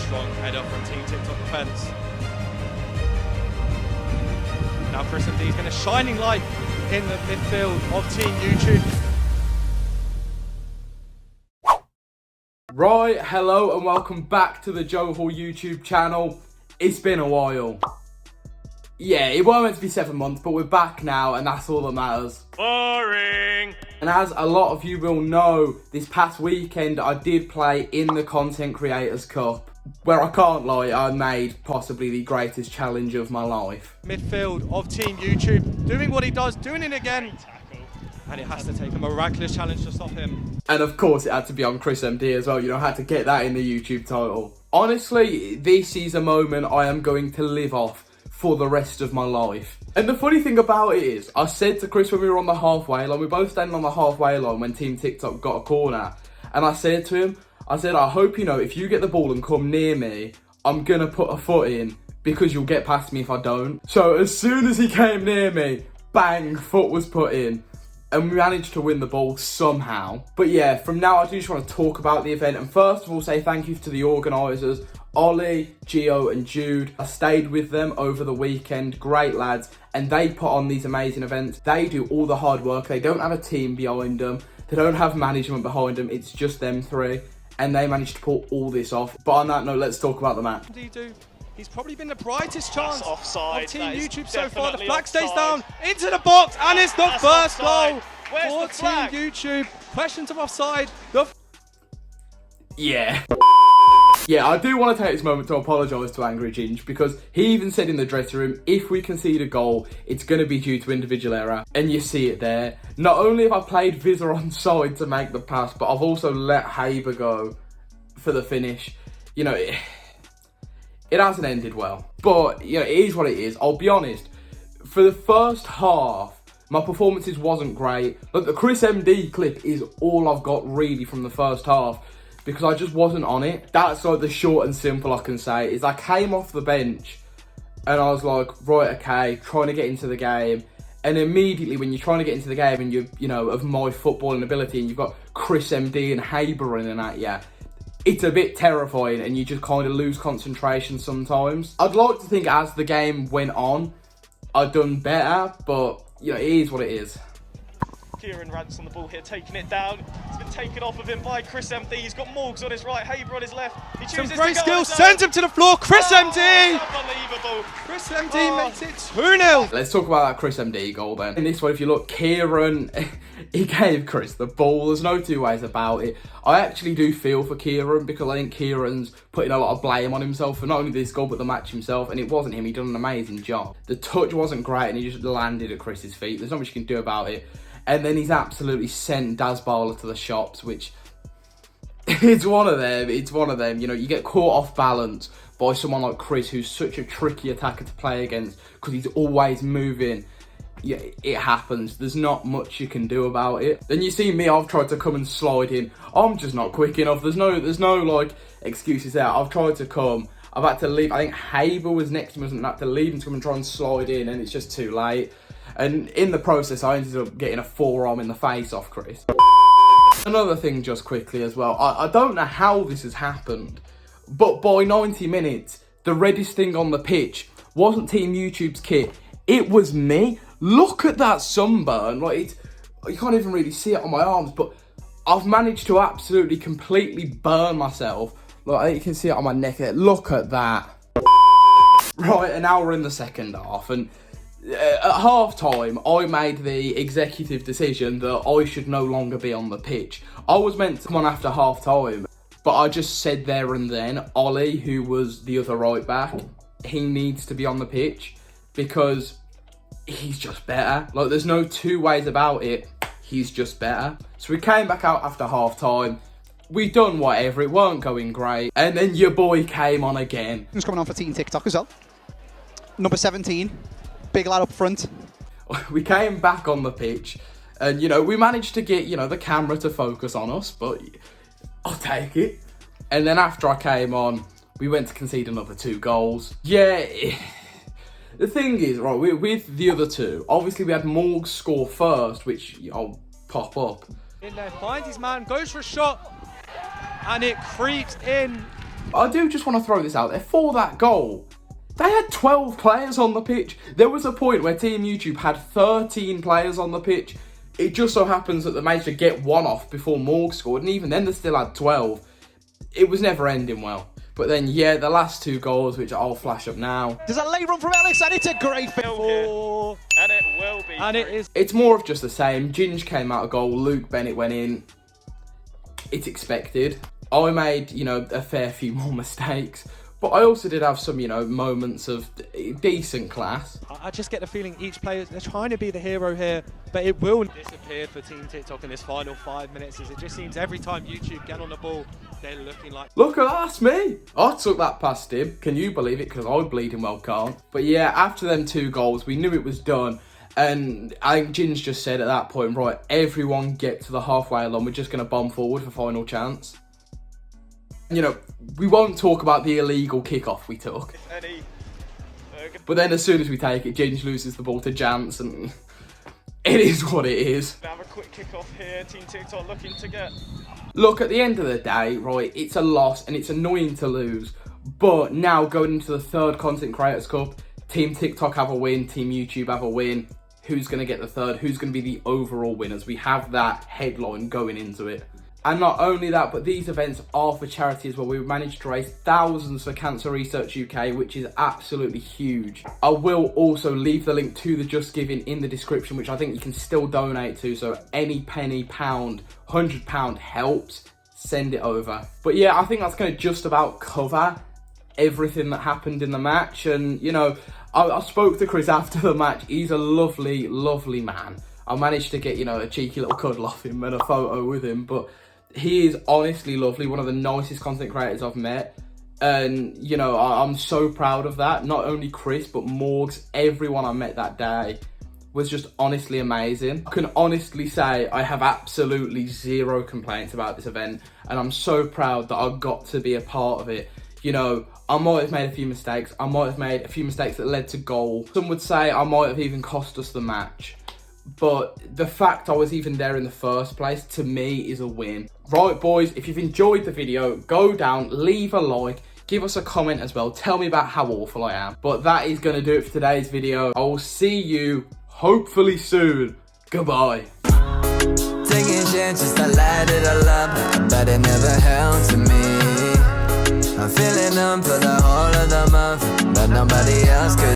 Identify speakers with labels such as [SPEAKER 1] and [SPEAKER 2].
[SPEAKER 1] strong header from Team TikTok defence. Now ChrisMD has been a shining light in the midfield of Team YouTube.
[SPEAKER 2] Right, hello and welcome back to the Joe Hall YouTube channel. It's been a while. Yeah, it weren't meant to be 7 months, but we're back now and that's all that matters.
[SPEAKER 1] Boring!
[SPEAKER 2] And as a lot of you will know, this past weekend I did play in the Content Creators Cup, where I can't lie, I made possibly the greatest challenge of my life.
[SPEAKER 1] Midfield of Team YouTube, doing what he does, doing it again. And it has to take a miraculous challenge to stop him.
[SPEAKER 2] And of course it had to be on ChrisMD as well, you know, I had to get that in the YouTube title. Honestly, this is a moment I am going to live off for the rest of my life. And the funny thing about it is, I said to Chris when we were on the halfway line, we were both standing on the halfway line when Team TikTok got a corner, and I said to him, I hope you know, if you get the ball and come near me, I'm gonna put a foot in, because you'll get past me if I don't. So as soon as he came near me, bang, foot was put in. And we managed to win the ball somehow. But yeah, from now I do just want to talk about the event. And first of all, say thank you to the organisers, Ollie, Gio and Jude. I stayed with them over the weekend, great lads. And they put on these amazing events. They do all the hard work. They don't have a team behind them. They don't have management behind them. It's just them three. And they managed to pull all this off. But on that note, let's talk about the match.
[SPEAKER 1] He's probably been the brightest chance
[SPEAKER 3] offside.
[SPEAKER 1] of Team YouTube so far. The flag stays down into the box, and it's the first goal for Team YouTube. Questions of offside.
[SPEAKER 2] Yeah. Yeah, I do want to take this moment to apologise to Angry Ginge, because he even said in the dressing room, if we concede a goal, it's going to be due to individual error. And you see it there. Not only have I played Vizor on side to make the pass, but I've also let Haber go for the finish. You know, it hasn't ended well. But, you know, it is what it is. I'll be honest, for the first half, my performances wasn't great. But the ChrisMD clip is all I've got really from the first half, because I just wasn't on it. That's like the short and simple I can say, is I came off the bench and I was like, right, okay, trying to get into the game. And immediately when you're trying to get into the game and you know, of my footballing ability, and you've got ChrisMD and Haber running at you, it's a bit terrifying and you just kind of lose concentration sometimes. I'd like to think as the game went on, I'd done better, but you know, it is what it is.
[SPEAKER 3] Kieran Rance on the ball here, taking it down. It's been taken off of him by ChrisMD. He's got Morgs on his right, Haber on his left. He chooses
[SPEAKER 1] Some great
[SPEAKER 3] to go
[SPEAKER 1] skills, sends him to the floor. ChrisMD!
[SPEAKER 3] Unbelievable.
[SPEAKER 1] ChrisMD makes it 2-0.
[SPEAKER 2] Let's talk about that ChrisMD goal then. In this one, if you look, Kieran, he gave Chris the ball. There's no two ways about it. I actually do feel for Kieran, because I think Kieran's putting a lot of blame on himself for not only this goal, but the match himself. And it wasn't him. He done an amazing job. The touch wasn't great and he just landed at Chris's feet. There's not much you can do about it. And then he's absolutely sent Dazbala to the shops, which it's one of them. It's one of them. You know, you get caught off balance by someone like Chris, who's such a tricky attacker to play against because he's always moving. Yeah, it happens. There's not much you can do about it. Then you see me, I've tried to come and slide in. I'm just not quick enough. There's no like excuses there. I've tried to come. I've had to leave. I think Haber was next to me, and I had to leave him to come and try and slide in, and it's just too late. And in the process, I ended up getting a forearm in the face off Chris. Another thing just quickly as well. I don't know how this has happened, but by 90 minutes, the reddest thing on the pitch wasn't Team YouTube's kit. It was me. Look at that sunburn. Like, you can't even really see it on my arms, but I've managed to absolutely completely burn myself. Like, you can see it on my neck there. Look at that. Right, and now we're in the second half, and at half time, I made the executive decision that I should no longer be on the pitch. I was meant to come on after half time, but I just said there and then, Ollie, who was the other right back, he needs to be on the pitch because he's just better. Like, there's no two ways about it. He's just better. So we came back out after half time. We done whatever. It weren't going great. And then your boy came on again.
[SPEAKER 4] Who's coming on for Team TikTok as well? Number 17. Big lad up front.
[SPEAKER 2] We came back on the pitch and, you know, we managed to get, you know, the camera to focus on us, but I'll take it. And then after I came on, we went to concede another 2 goals. Yeah, the thing is, right, with the other 2, obviously we had Morgs score first, which I'll pop up.
[SPEAKER 1] In there, finds his man, goes for a shot, and it creeps in
[SPEAKER 2] I do just want to throw this out there. For that goal, they had 12 players on the pitch. There was a point where Team YouTube had 13 players on the pitch. It just so happens that they managed to get one off before Morg scored, and even then they still had 12. It was never ending well. But then, yeah, the last 2 goals, which I'll flash up now.
[SPEAKER 4] There's a late run from Alex, and it's a great fit.
[SPEAKER 3] And it will be.
[SPEAKER 1] And it is.
[SPEAKER 2] It's more of just the same. Ginge came out a goal, Luke Bennett went in. It's expected. I made, you know, a fair few more mistakes, but I also did have some, you know, moments of decent class.
[SPEAKER 1] I just get the feeling each player, they're trying to be the hero here, but it will disappear for Team TikTok in this final 5 minutes, as it just seems every time YouTube get on the ball, they're looking like...
[SPEAKER 2] Look, that's me. I took that past him. Can you believe it? Because I bleeding well can't. But yeah, after them 2 goals, we knew it was done. And I think Ginge just said at that point, right, everyone get to the halfway line. We're just going to bomb forward for final chance. You know, we won't talk about the illegal kickoff we took. But then as soon as we take it, Ginge loses the ball to Jance, and it is what it is.
[SPEAKER 3] Have a quick kickoff here. Team TikTok looking to get...
[SPEAKER 2] Look, at the end of the day, right, it's a loss and it's annoying to lose. But now going into the 3rd Content Creators Cup, Team TikTok have a win, Team YouTube have a win. Who's going to get the 3rd? Who's going to be the overall winners? We have that headline going into it. And not only that, but these events are for charity as well. We've managed to raise thousands for Cancer Research UK, which is absolutely huge. I will also leave the link to the Just Giving in the description, which I think you can still donate to. So any penny, pound, £100 helps. Send it over. But yeah, I think that's going to just about cover everything that happened in the match. And, you know, I spoke to Chris after the match. He's a lovely, lovely man. I managed to get, you know, a cheeky little cuddle off him and a photo with him, but he is honestly lovely, one of the nicest content creators I've met. And, you know, I'm so proud of that. Not only Chris, but Morgs, everyone I met that day was just honestly amazing. I can honestly say I have absolutely 0 complaints about this event, and I'm so proud that I got to be a part of it. You know, I might have made a few mistakes. I might have made a few mistakes that led to goal. Some would say I might have even cost us the match. But the fact I was even there in the first place, to me, is a win. Right, boys, if you've enjoyed the video, go down, leave a like, give us a comment as well. Tell me about how awful I am. But that is going to do it for today's video. I will see you, hopefully soon. Goodbye.
[SPEAKER 5] Taking chances, I lighted all up, but it never held to me. I'm feeling numb for the whole of the month, but nobody else could.